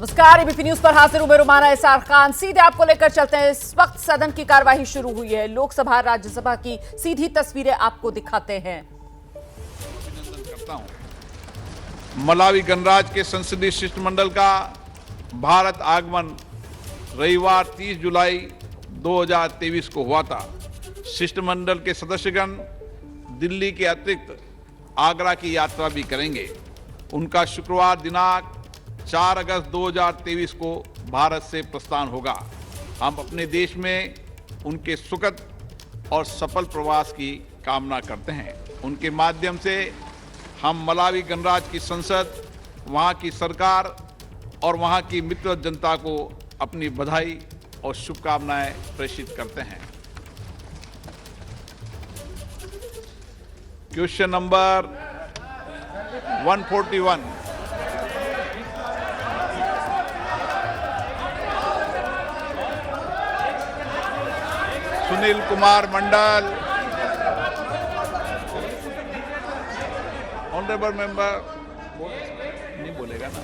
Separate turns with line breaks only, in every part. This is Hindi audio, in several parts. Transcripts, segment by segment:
नमस्कार, एबीपी न्यूज पर हाजिर हूं मैं रुमाना इसार खान। सीधे आपको लेकर चलते हैं। इस वक्त सदन की कार्यवाही शुरू हुई है। लोकसभा राज्यसभा की सीधी तस्वीरें आपको दिखाते हैं।
अभिनंदन करता हूं। मलावी गणराज्य के संसदीय शिष्टमंडल का भारत आगमन रविवार 30 जुलाई 2023 को हुआ था। शिष्टमंडल के सदस्यगण दिल्ली के अतिरिक्त आगरा की यात्रा भी करेंगे। उनका शुक्रवार दिनांक 4 अगस्त 2023 को भारत से प्रस्थान होगा। हम अपने देश में उनके सुखद और सफल प्रवास की कामना करते हैं। उनके माध्यम से हम मलावी गणराज्य की संसद, वहां की सरकार और वहां की मित्र जनता को अपनी बधाई और शुभकामनाएं प्रेषित करते हैं। Question number 141। Sunil Kumar Mandal. Honourable member नहीं बोलेगा ना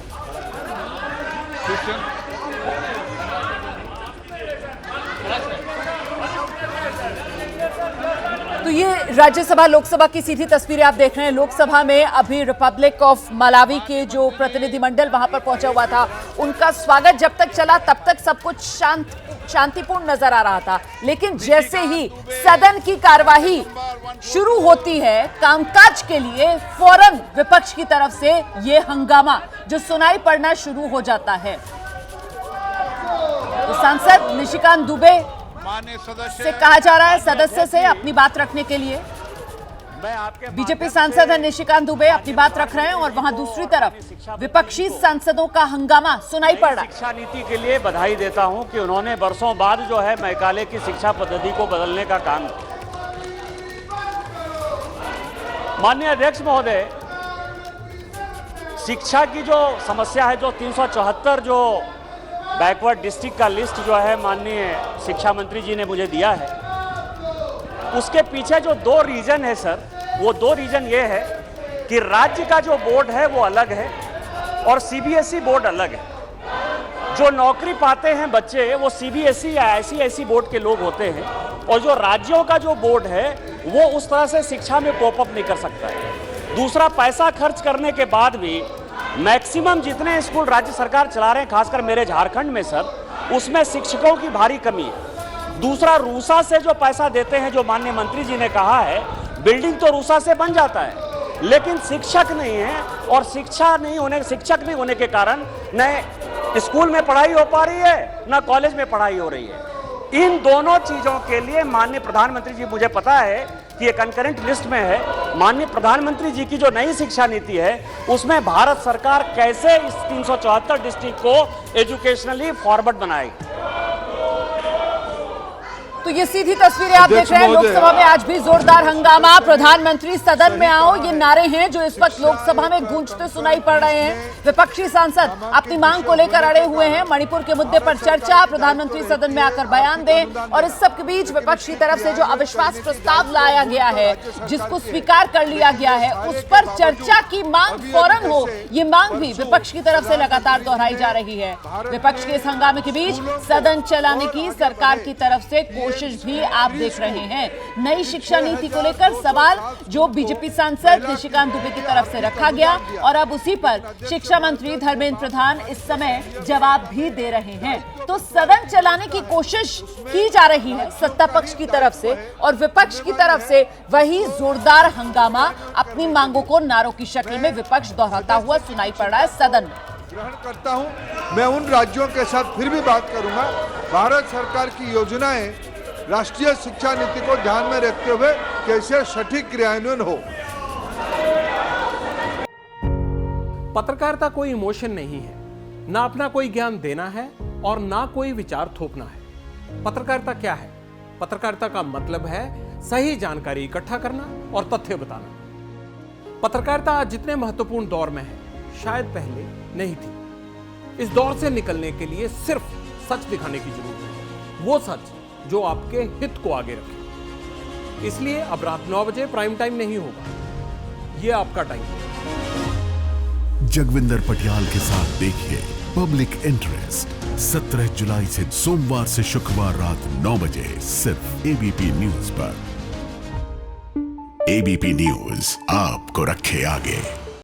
क्वेश्चन।
तो ये राज्यसभा लोकसभा की सीधी तस्वीरें आप देख रहे हैं। लोकसभा में अभी रिपब्लिक ऑफ मलावी के जो प्रतिनिधिमंडल वहां पर पहुंचा हुआ था, उनका स्वागत जब तक चला तब तक सब कुछ शांतिपूर्ण नजर आ रहा था। लेकिन जैसे ही सदन की कार्यवाही शुरू होती है, कामकाज के लिए फौरन विपक्ष की तरफ से ये हंगामा जो सुनाई पड़ना शुरू हो जाता है। तो सांसद निशिकांत दुबे से कहा जा रहा है सदस्य से अपनी बात रखने के लिए। बीजेपी सांसद है निशिकांत दुबे, अपनी बात रख रहे हैं और वहां दूसरी तरफ विपक्षी सांसदों का हंगामा सुनाई पड़ रहा है।
शिक्षा नीति के लिए बधाई देता हूं कि उन्होंने वर्षों बाद जो है मैकाले की शिक्षा पद्धति को बदलने का काम किया। माननीय अध्यक्ष महोदय, शिक्षा की जो समस्या है, जो 374 जो बैकवर्ड डिस्ट्रिक्ट का लिस्ट जो है माननीय शिक्षा मंत्री जी ने मुझे दिया है, उसके पीछे जो 2 रीजन है सर, वो 2 रीजन ये है कि राज्य का जो बोर्ड है वो अलग है और सीबीएसई बोर्ड अलग है। जो नौकरी पाते हैं बच्चे वो सीबीएसई या आईसीएसई बोर्ड के लोग होते हैं और जो राज्यों का जो बोर्ड है वो उस तरह से शिक्षा में कोप अप नहीं कर सकता है। दूसरा, पैसा खर्च करने के बाद भी मैक्सिमम जितने स्कूल राज्य सरकार चला रहे हैं, खासकर मेरे झारखंड में सर, उसमें शिक्षकों की भारी कमी है। दूसरा, रूसा से जो पैसा देते हैं, जो माननीय मंत्री जी ने कहा है, बिल्डिंग तो रूसा से बन जाता है लेकिन शिक्षक नहीं है और शिक्षक नहीं होने के कारण न स्कूल में पढ़ाई हो पा रही है न कॉलेज में पढ़ाई हो रही है। इन दोनों चीजों के लिए माननीय प्रधानमंत्री जी, मुझे पता है कि ये कंकरेंट लिस्ट में है, माननीय प्रधानमंत्री जी की जो नई शिक्षा नीति है उसमें भारत सरकार कैसे इस 374 डिस्ट्रिक्ट को एजुकेशनली फॉरवर्ड बनाएगी।
तो ये सीधी तस्वीरें आप देख रहे हैं। लोकसभा में आज भी जोरदार हंगामा। प्रधानमंत्री सदन में आओ, ये नारे हैं जो इस वक्त लोकसभा में गूंजते सुनाई पड़ रहे हैं। विपक्षी सांसद अपनी मांग को लेकर अड़े हुए हैं। मणिपुर के मुद्दे पर चर्चा, प्रधानमंत्री सदन में आकर बयान दें। और इस सब के बीच विपक्ष की तरफ से जो अविश्वास प्रस्ताव लाया गया है, जिसको स्वीकार कर लिया गया है, उस पर चर्चा की मांग फौरन हो, ये मांग भी विपक्ष की तरफ से लगातार दोहराई जा रही है। विपक्ष के इस हंगामे के बीच सदन चलाने की सरकार की तरफ से कोशिश भी आप देख रहे हैं। नई शिक्षा नीति को लेकर सवाल जो बीजेपी सांसद निशिकांत दुबे की तरफ से रखा गया और अब उसी पर शिक्षा मंत्री धर्मेंद्र प्रधान इस समय जवाब भी दे रहे हैं। तो सदन चलाने की कोशिश की जा रही है सत्ता पक्ष की तरफ से और विपक्ष की तरफ से वही जोरदार हंगामा अपनी मांगों को नारों की शक्ल में विपक्ष दोहराता हुआ सुनाई पड़ रहा है सदन में।
ग्रहण करता हूं। मैं उन राज्यों के साथ फिर भी बात करूंगा। भारत सरकार की योजनाएं राष्ट्रीय शिक्षा नीति को ध्यान में रखते हुए कैसे सटीक क्रियान्वयन हो।
पत्रकारिता कोई इमोशन नहीं है, ना अपना कोई ज्ञान देना है और ना कोई विचार थोपना है। पत्रकारिता क्या है? पत्रकारिता का मतलब है सही जानकारी इकट्ठा करना और तथ्य बताना। पत्रकारिता आज जितने महत्वपूर्ण दौर में है, शायद पहले नहीं थी। इस दौर से निकलने के लिए सिर्फ सच दिखाने की जरूरत है, वो सच जो आपके हित को आगे रखे। इसलिए अब रात 9 बजे प्राइम टाइम नहीं होगा, ये आपका टाइम है।
जगविंदर पटियाल के साथ देखिए पब्लिक इंटरेस्ट 17 जुलाई से सोमवार से शुक्रवार रात 9 बजे सिर्फ एबीपी न्यूज पर। एबीपी न्यूज आपको रखे आगे।